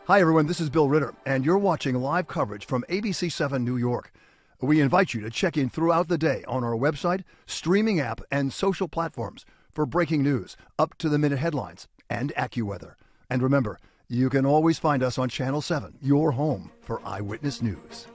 Hi, everyone. This is Bill Ritter, and you're watching live coverage from ABC-7 New York. We invite you to check in throughout the day on our website, streaming app, and social platforms for breaking news, up-to-the-minute headlines, and AccuWeather. And remember, you can always find us on Channel 7, your home for Eyewitness News.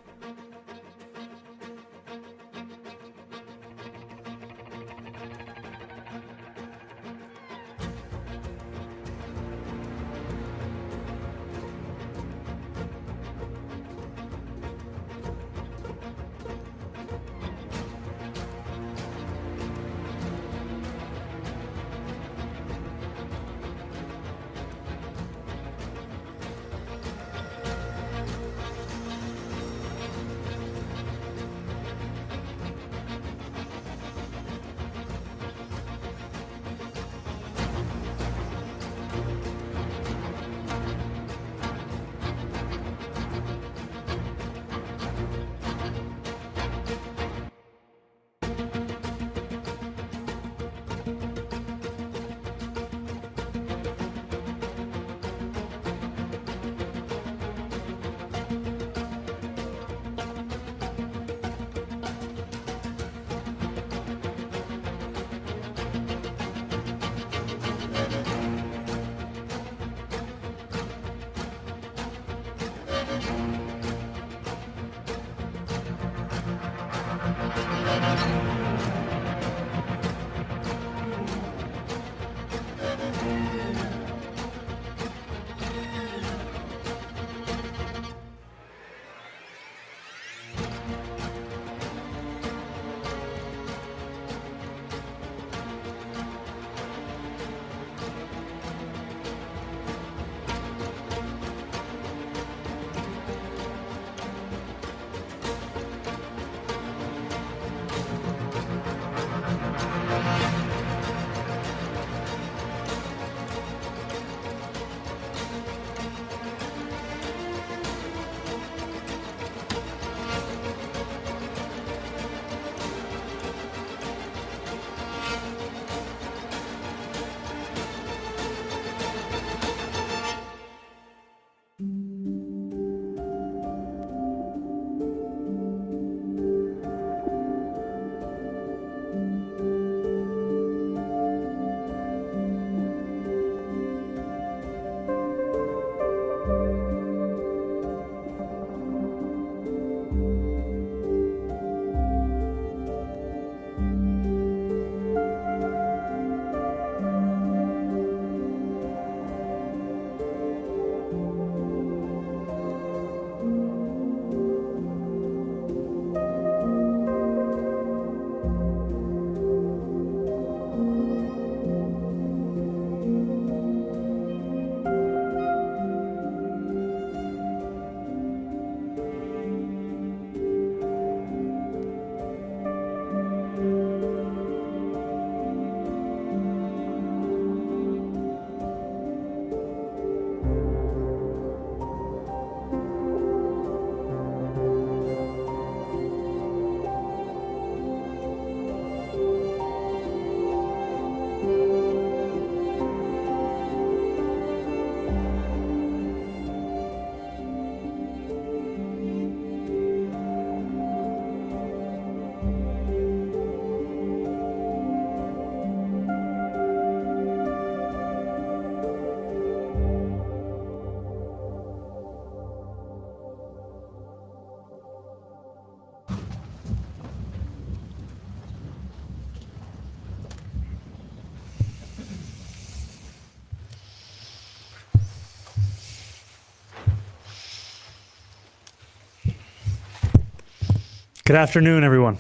Good afternoon, everyone.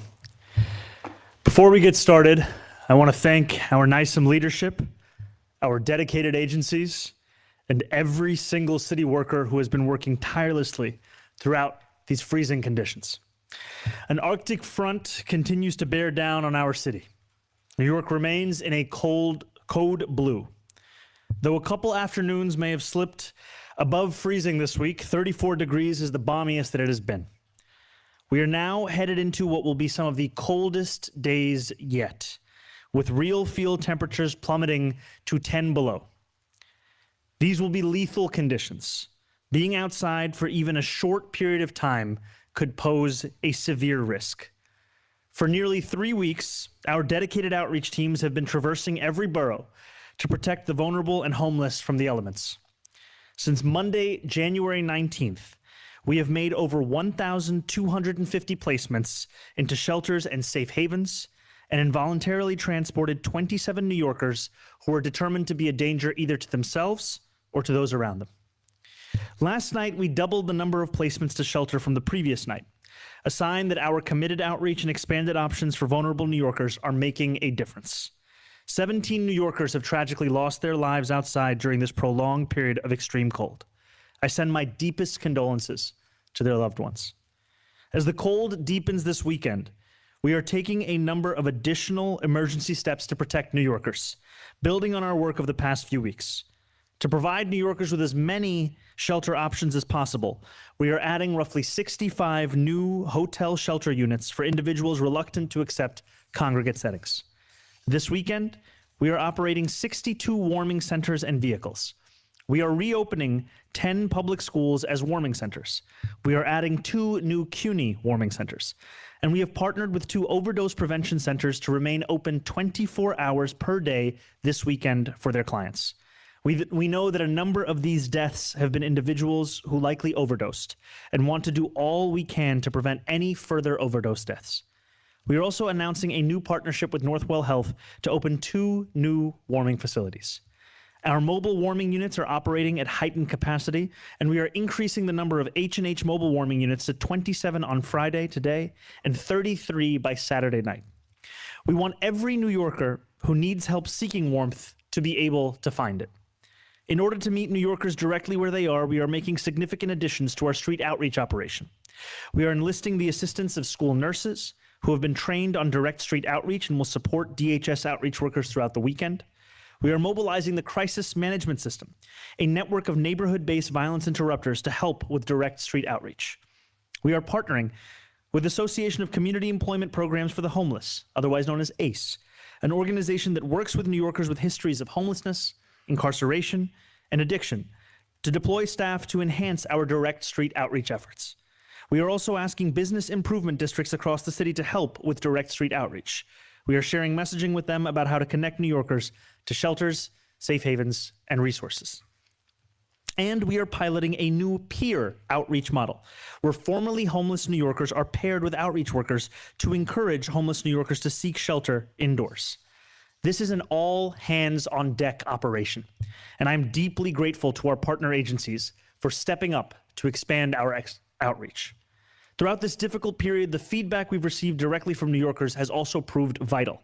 Before we get started, I want to thank our NYC leadership, our dedicated agencies, and every single city worker who has been working tirelessly throughout these freezing conditions. An Arctic front continues to bear down on our city. New York remains in a cold code blue. Though a couple afternoons may have slipped above freezing this week, 34 degrees is the balmiest that it has been. We are now headed into what will be some of the coldest days yet, with real field temperatures plummeting to 10 below. These will be lethal conditions, Being outside for even a short period of time could pose a severe risk. For nearly 3 weeks, our dedicated outreach teams have been traversing every borough to protect the vulnerable and homeless from the elements. Since Monday, January 19th, we have made over 1,250 placements into shelters and safe havens and involuntarily transported 27 New Yorkers who are determined to be a danger either to themselves or to those around them. Last night, we doubled the number of placements to shelter from the previous night, a sign that our committed outreach and expanded options for vulnerable New Yorkers are making a difference. 17 New Yorkers have tragically lost their lives outside during this prolonged period of extreme cold. I send my deepest condolences to their loved ones. As the cold deepens this weekend, we are taking a number of additional emergency steps to protect New Yorkers, building on our work of the past few weeks. To provide New Yorkers with as many shelter options as possible, we are adding roughly 65 new hotel shelter units for individuals reluctant to accept congregate settings. This weekend, we are operating 62 warming centers and vehicles. We are reopening 10 public schools as warming centers. We are adding 2 new CUNY warming centers. And we have partnered with 2 overdose prevention centers to remain open 24 hours per day this weekend for their clients. We know that a number of these deaths have been individuals who likely overdosed and want to do all we can to prevent any further overdose deaths. We are also announcing a new partnership with Northwell Health to open 2 new warming facilities. Our mobile warming units are operating at heightened capacity, and we are increasing the number of H&H mobile warming units to 27 on Friday today and 33 by Saturday night. We want every New Yorker who needs help seeking warmth to be able to find it. In order to meet New Yorkers directly where they are, we are making significant additions to our street outreach operation. We are enlisting the assistance of school nurses who have been trained on direct street outreach and will support DHS outreach workers throughout the weekend. We are mobilizing the Crisis Management System, a network of neighborhood-based violence interrupters to help with direct street outreach. We are partnering with the Association of Community Employment Programs for the Homeless, otherwise known as ACE, an organization that works with New Yorkers with histories of homelessness, incarceration, and addiction to deploy staff to enhance our direct street outreach efforts. We are also asking business improvement districts across the city to help with direct street outreach. We are sharing messaging with them about how to connect New Yorkers to shelters, safe havens, and resources. And we are piloting a new peer outreach model, where formerly homeless New Yorkers are paired with outreach workers to encourage homeless New Yorkers to seek shelter indoors. This is an all-hands-on-deck operation, and I'm deeply grateful to our partner agencies for stepping up to expand our outreach. Throughout this difficult period, the feedback we've received directly from New Yorkers has also proved vital.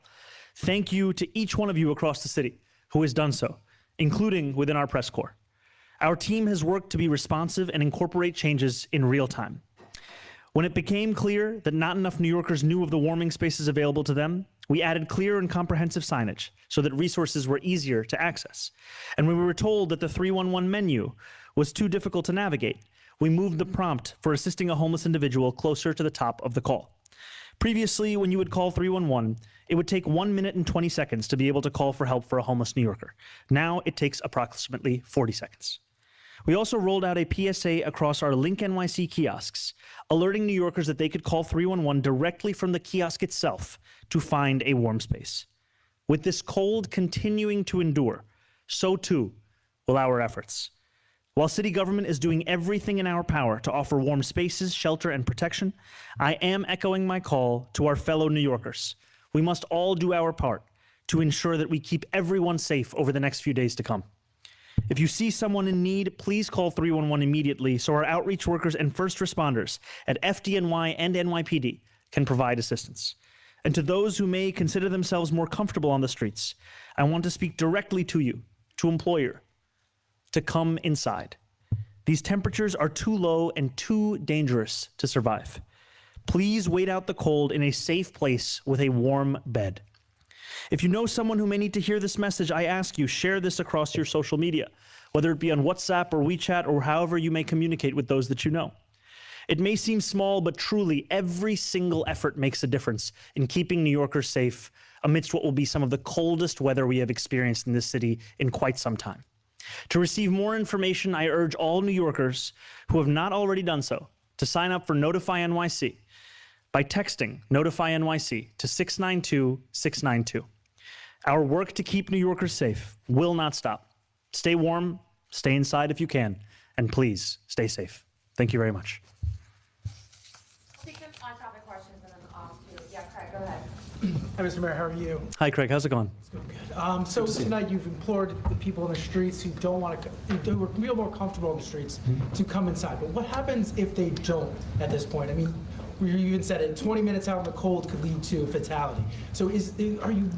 Thank you to each one of you across the city who has done so, including within our press corps. Our team has worked to be responsive and incorporate changes in real time. When it became clear that not enough New Yorkers knew of the warming spaces available to them, we added clear and comprehensive signage so that resources were easier to access. And when we were told that the 311 menu was too difficult to navigate, we moved the prompt for assisting a homeless individual closer to the top of the call. Previously, when you would call 311, it would take 1 minute and 20 seconds to be able to call for help for a homeless New Yorker. Now it takes approximately 40 seconds. We also rolled out a PSA across our Link NYC kiosks, alerting New Yorkers that they could call 311 directly from the kiosk itself to find a warm space. With this cold continuing to endure, so too will our efforts. While city government is doing everything in our power to offer warm spaces, shelter, and protection, I am echoing my call to our fellow New Yorkers. We must all do our part to ensure that we keep everyone safe over the next few days to come. If you see someone in need, please call 311 immediately so our outreach workers and first responders at FDNY and NYPD can provide assistance. And to those who may consider themselves more comfortable on the streets, I want to speak directly to you, to employer, to come inside. These temperatures are too low and too dangerous to survive. Please wait out the cold in a safe place with a warm bed. If you know someone who may need to hear this message, I ask you, share this across your social media, whether it be on WhatsApp or WeChat or however you may communicate with those that you know. It may seem small, but truly every single effort makes a difference in keeping New Yorkers safe amidst what will be some of the coldest weather we have experienced in this city in quite some time. To receive more information, I urge all New Yorkers who have not already done so to sign up for Notify NYC by texting Notify NYC to 692-692. Our work to keep New Yorkers safe will not stop. Stay warm, stay inside if you can, and please stay safe. Thank you very much. I'll take some on-topic questions and then off too. Yeah, Craig, go ahead. Hi, Mr. Mayor, how are you? Hi, Craig. How's it going? It's going good. So tonight you've implored the people in the streets who don't want to, who feel more comfortable in the streets to come inside. But what happens if they don't at this point? I mean, you even said it, 20 minutes out in the cold could lead to fatality. So are you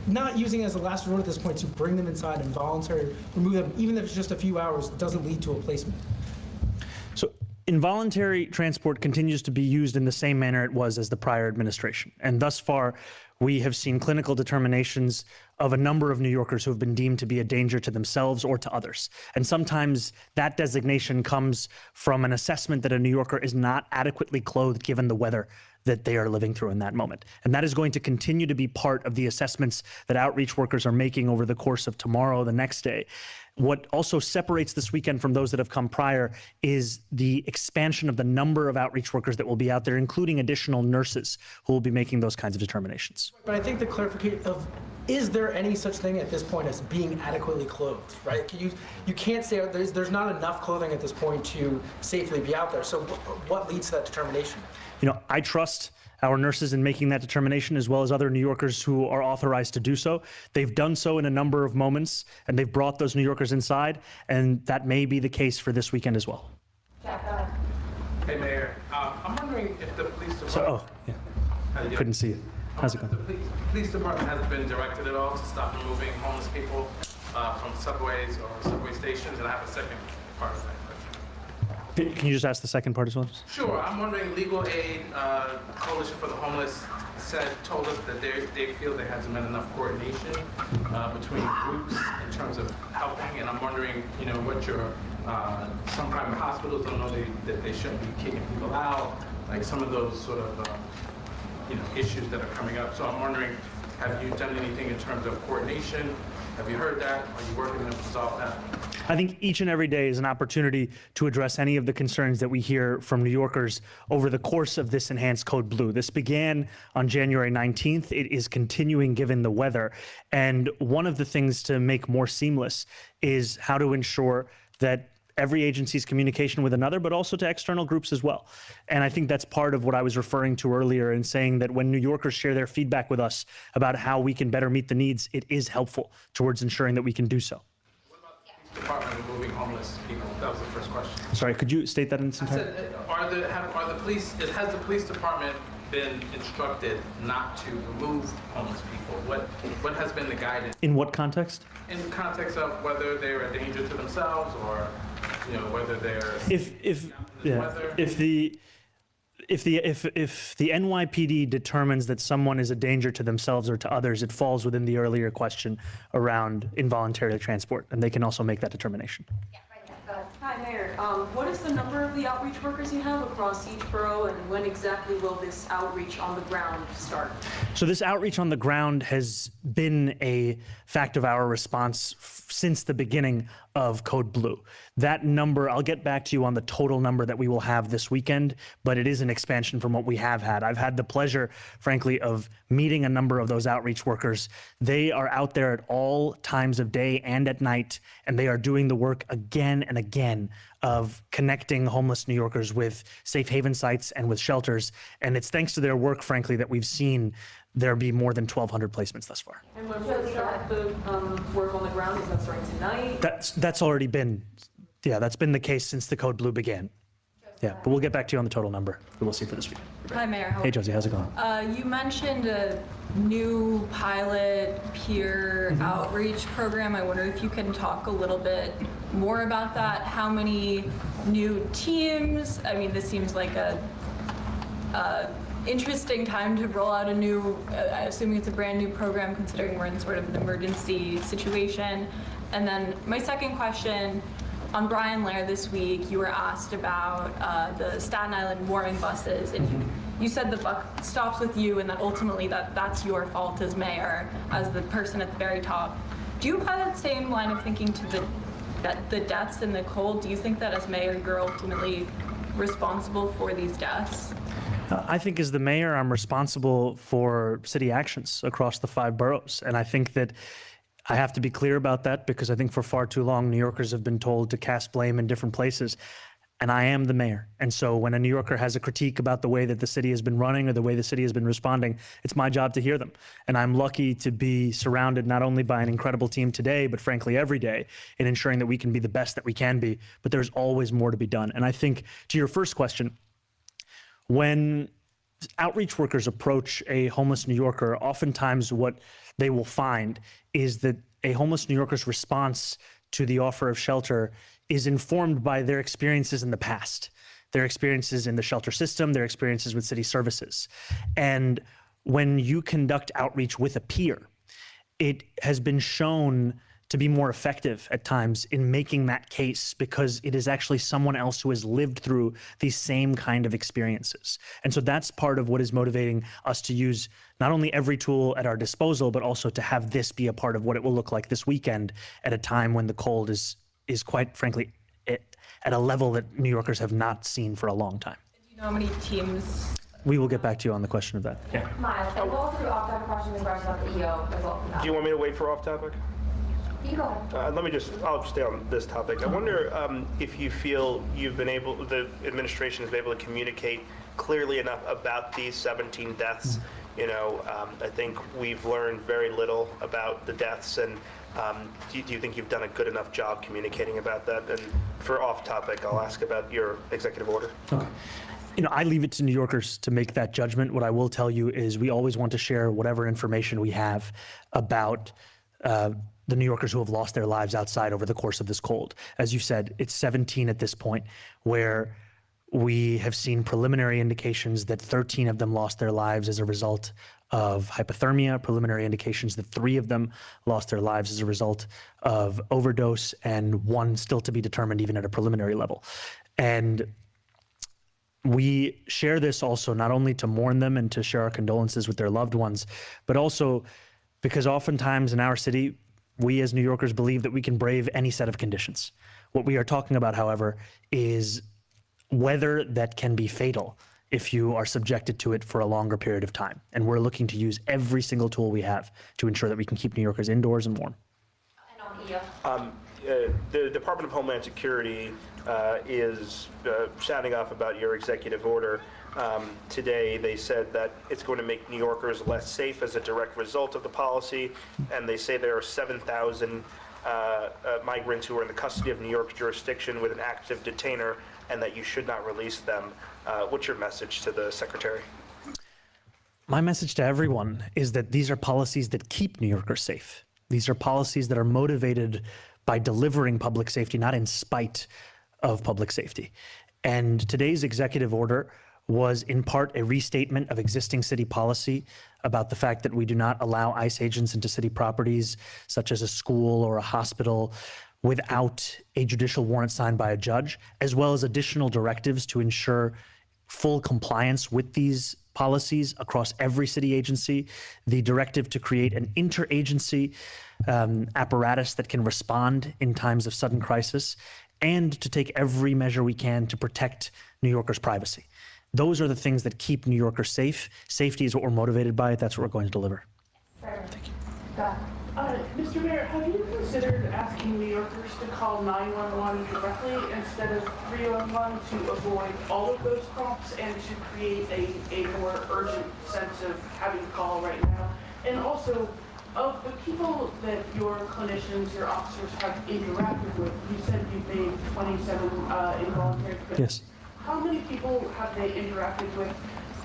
not using it as a last resort at this point to bring them inside and voluntarily remove them, even if it's just a few hours, doesn't lead to a placement? So involuntary transport continues to be used in the same manner it was as the prior administration. And thus far, we have seen clinical determinations of a number of New Yorkers who have been deemed to be a danger to themselves or to others. And sometimes that designation comes from an assessment that a New Yorker is not adequately clothed given the weather that they are living through in that moment. And that is going to continue to be part of the assessments that outreach workers are making over the course of tomorrow, the next day. What also separates this weekend from those that have come prior is the expansion of the number of outreach workers that will be out there, including additional nurses who will be making those kinds of determinations. But I think the clarification of, is there any such thing at this point as being adequately clothed, right? You can't say there's not enough clothing at this point to safely be out there. So what leads to that determination? You know, I trust our nurses in making that determination, as well as other New Yorkers who are authorized to do so. They've done so in a number of moments, and they've brought those New Yorkers inside, and that may be the case for this weekend as well. Jack, go ahead. Hey, Mayor. I'm wondering if the police department... So, yeah, couldn't see you. How's it going? The police department has been directed at all to stop removing homeless people from subways or subway stations, and I have a second part of that question. Can you just ask the second part as well? Sure. I'm wondering, Legal Aid Coalition for the Homeless told us that they feel there hasn't been enough coordination between groups in terms of helping, and I'm wondering, you know, what your some private hospitals don't know that they shouldn't be kicking people out, like some of those sort of you know, issues that are coming up. So I'm wondering, have you done anything in terms of coordination? Have you heard that? Are you working to resolve that? I think each and every day is an opportunity to address any of the concerns that we hear from New Yorkers over the course of this enhanced Code Blue. This began on January 19th. It is continuing given the weather. And one of the things to make more seamless is how to ensure that every agency's communication with another, but also to external groups as well. And I think that's part of what I was referring to earlier in saying that when New Yorkers share their feedback with us about how we can better meet the needs, it is helpful towards ensuring that we can do so. What about the police department removing homeless people? That was the first question. Sorry, could you state that in its I entirety? said, has the police department been instructed not to remove homeless people? What has been the guidance? In what context? In the context of whether they're a danger to themselves or, you know, whether they're if the NYPD determines that someone is a danger to themselves or to others, it falls within the earlier question around involuntary transport, and they can also make that determination. Yeah, right there. Go ahead. Hi, Mayor. What is the number of the outreach workers you have across each borough, and when exactly will this outreach on the ground start? So this outreach on the ground has been a fact of our response since the beginning of Code Blue. That number, I'll get back to you on the total number that we will have this weekend, but it is an expansion from what we have had. I've had the pleasure, frankly, of meeting a number of those outreach workers. They are out there at all times of day and at night, and they are doing the work again and again of connecting homeless New Yorkers with safe haven sites and with shelters. And it's thanks to their work, frankly, that we've seen there be more than 1,200 placements thus far. And when will start the work on the ground? Is that starting tonight? That's already been, that's been the case since the Code Blue began. Yeah, but we'll get back to you on the total number that we'll see for this week. Hi, Mayor. Hey, Josie, how's it going? You mentioned a new pilot peer outreach program. I wonder if you can talk a little bit more about that. How many new teams? I mean, this seems like a interesting time to roll out a new, assuming it's a brand new program, considering we're in sort of an emergency situation. And then my second question, on Brian Lair this week, you were asked about the Staten Island warming buses, and you said the buck stops with you, and that ultimately that's your fault as mayor, as the person at the very top. Do you apply that same line of thinking to the the deaths in the cold, do you think that as mayor, you're ultimately responsible for these deaths? I think as the mayor, I'm responsible for city actions across the 5 boroughs. And I think that I have to be clear about that because I think for far too long, New Yorkers have been told to cast blame in different places. And I am the mayor. And so when a New Yorker has a critique about the way that the city has been running or the way the city has been responding, it's my job to hear them. And I'm lucky to be surrounded not only by an incredible team today, but frankly every day in ensuring that we can be the best that we can be. But there's always more to be done. And I think to your first question, when outreach workers approach a homeless New Yorker, oftentimes what they will find is that a homeless New Yorker's response to the offer of shelter is informed by their experiences in the past, their experiences in the shelter system, their experiences with city services. And when you conduct outreach with a peer, it has been shown to be more effective at times in making that case because it is actually someone else who has lived through these same kind of experiences. And so that's part of what is motivating us to use not only every tool at our disposal, but also to have this be a part of what it will look like this weekend at a time when the cold is quite frankly at a level that New Yorkers have not seen for a long time. Do you know how many teams? We will get back to you on the question of that. Yeah. Miles, and we'll through off-topic questions and questions about the EO as well. Do you want me to wait for off topic? You go ahead. I'll stay on this topic. I wonder if you feel the administration has been able to communicate clearly enough about these 17 deaths. You know, I think we've learned very little about the deaths, and do you think you've done a good enough job communicating about that? And for off topic, I'll ask about your executive order. Okay. You know, I leave it to New Yorkers to make that judgment. What I will tell you is we always want to share whatever information we have about the New Yorkers who have lost their lives outside over the course of this cold. As you said, it's 17 at this point, where we have seen preliminary indications that 13 of them lost their lives as a result of hypothermia, preliminary indications that 3 of them lost their lives as a result of overdose, and 1 still to be determined even at a preliminary level. And we share this also not only to mourn them and to share our condolences with their loved ones, but also because oftentimes in our city, we as New Yorkers believe that we can brave any set of conditions. What we are talking about, however, is weather that can be fatal if you are subjected to it for a longer period of time. And we're looking to use every single tool we have to ensure that we can keep New Yorkers indoors and warm. And on EO. The Department of Homeland Security is sounding off about your executive order. Today, they said that it's going to make New Yorkers less safe as a direct result of the policy, and they say there are 7,000 migrants who are in the custody of New York jurisdiction with an active detainer, and that you should not release them. What's your message to the Secretary? My message to everyone is that these are policies that keep New Yorkers safe. These are policies that are motivated by delivering public safety, not in spite of public safety. And today's executive order was in part a restatement of existing city policy about the fact that we do not allow ICE agents into city properties, such as a school or a hospital, without a judicial warrant signed by a judge, as well as additional directives to ensure full compliance with these policies across every city agency, the directive to create an interagency apparatus that can respond in times of sudden crisis, and to take every measure we can to protect New Yorkers' privacy. Those are the things that keep New Yorkers safe. Safety is what we're motivated by. That's what we're going to deliver. Thank you. Go ahead. Mr. Mayor, have you considered asking New Yorkers to call 911 directly instead of 311 to avoid all of those prompts and to create a more urgent sense of having to call right now? And also, of the people that your clinicians, your officers have interacted with, you said you've made 27 involuntary commitments. Yes. How many people have they interacted with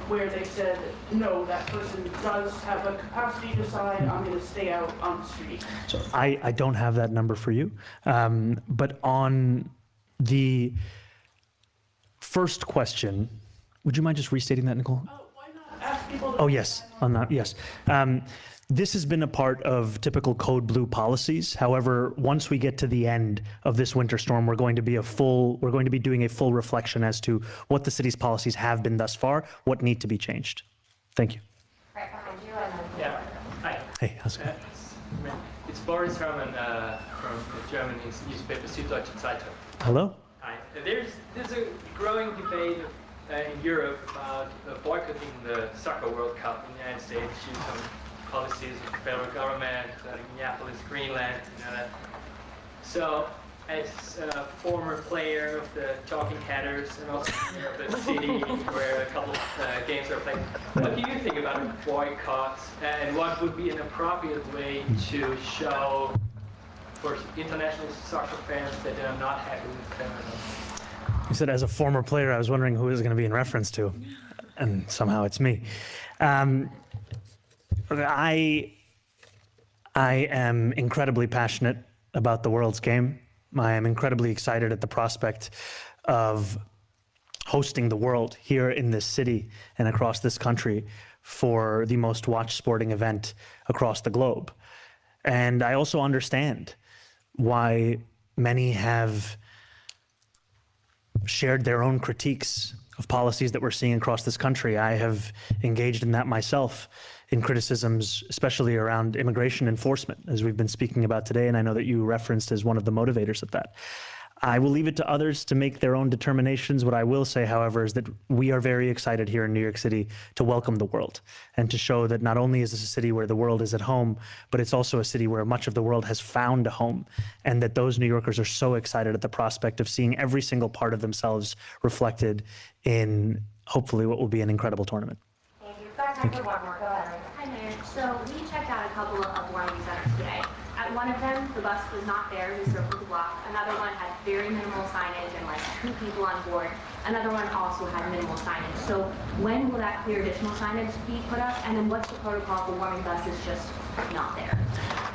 where they said, no, that person does have a capacity to decide, I'm going to stay out on the street? So I don't have that number for you. But on the first question, would you mind just restating that, Nicole? Oh, why not ask people to... Oh, yes, on that, yes. This has been a part of typical Code Blue policies. However, once we get to the end of this winter storm, we're going to be doing a full reflection as to what the city's policies have been thus far, what need to be changed. Thank you. Right behind you and then. Yeah. Hi. Hey, how's it going? It's It's Boris Herrmann from the German newspaper Süddeutsche Zeitung. Hello? Hi. There's a growing debate in Europe about boycotting the soccer World Cup in the United States due to some policies of the federal government, Minneapolis, Greenland, that. So, as a former player of the Talking Headers and also of the city where a couple of games are played, what do you think about boycotts, and what would be an appropriate way to show for international soccer fans that they're not happy with them? You said as a former player, I was wondering who it was going to be in reference to, and somehow it's me. I am incredibly passionate about the world's game. I am incredibly excited at the prospect of hosting the world here in this city and across this country for the most watched sporting event across the globe. And I also understand why many have shared their own critiques of policies that we're seeing across this country. I have engaged in that myself, in criticisms, especially around immigration enforcement, as we've been speaking about today, and I know that you referenced as one of the motivators of that. I will leave it to others to make their own determinations. What I will say, however, is that we are very excited here in New York City to welcome the world and to show that not only is this a city where the world is at home, but it's also a city where much of the world has found a home, and that those New Yorkers are so excited at the prospect of seeing every single part of themselves reflected in hopefully what will be an incredible tournament. Thank you. Got time for one more. Go ahead. Hi, Mayor. So we checked out a couple of warming centers today. At one of them, the bus was not there. We circled the block. Another one had very minimal signage and like 2 people on board. Another one also had minimal signage. So when will that clear additional signage be put up? And then what's the protocol for warming buses just not there?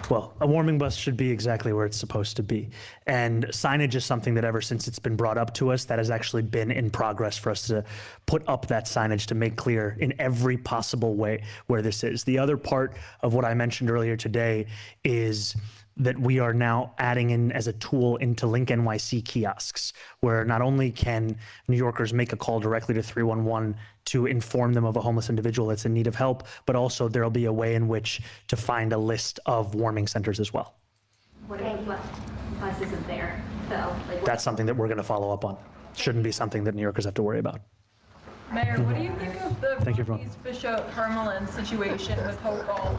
Well, a warming bus should be exactly where it's supposed to be. And signage is something that ever since it's been brought up to us, that has actually been in progress for us to put up that signage to make clear in every possible way where this is. The other part of what I mentioned earlier today is that we are now adding in as a tool into Link NYC kiosks, where not only can New Yorkers make a call directly to 311 to inform them of a homeless individual that's in need of help, but also there'll be a way in which to find a list of warming centers as well. What bus isn't there, though? Like, That's something that we're going to follow up on. Shouldn't be something that New Yorkers have to worry about. Mayor, what do you think of the Thank you, everyone. Bishop Hermelin situation with Hopewell?